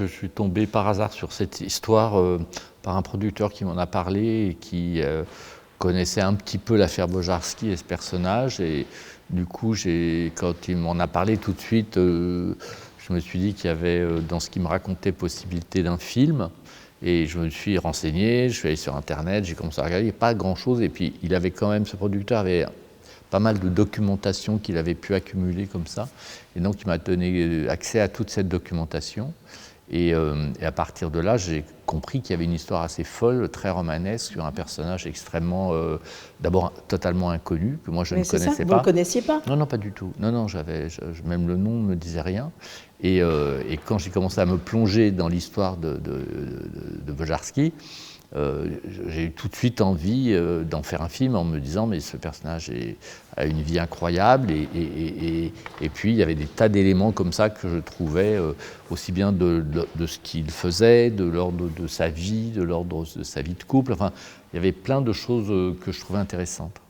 Je suis tombé par hasard sur cette histoire par un producteur qui m'en a parlé et qui connaissait un petit peu l'affaire Bojarski et ce personnage. Et du coup, quand il m'en a parlé tout de suite, je me suis dit qu'il y avait dans ce qu'il me racontait possibilité d'un film. Et je me suis renseigné, je suis allé sur Internet, j'ai commencé à regarder, pas grand-chose. Et puis, ce producteur avait pas mal de documentation qu'il avait pu accumuler comme ça. Et donc, il m'a donné accès à toute cette documentation. Et à partir de là, j'ai compris qu'il y avait une histoire assez folle, très romanesque, sur un personnage extrêmement, d'abord totalement inconnu, que moi je ne connaissais pas. Vous ne le connaissiez pas? Non, non, pas du tout. Non, non, même le nom ne me disait rien. Et quand j'ai commencé à me plonger dans l'histoire de Bojarski, j'ai eu tout de suite envie d'en faire un film en me disant mais ce personnage a une vie incroyable et puis il y avait des tas d'éléments comme ça que je trouvais aussi bien de ce qu'il faisait, de l'ordre de sa vie, de l'ordre de sa vie de couple, enfin il y avait plein de choses que je trouvais intéressantes.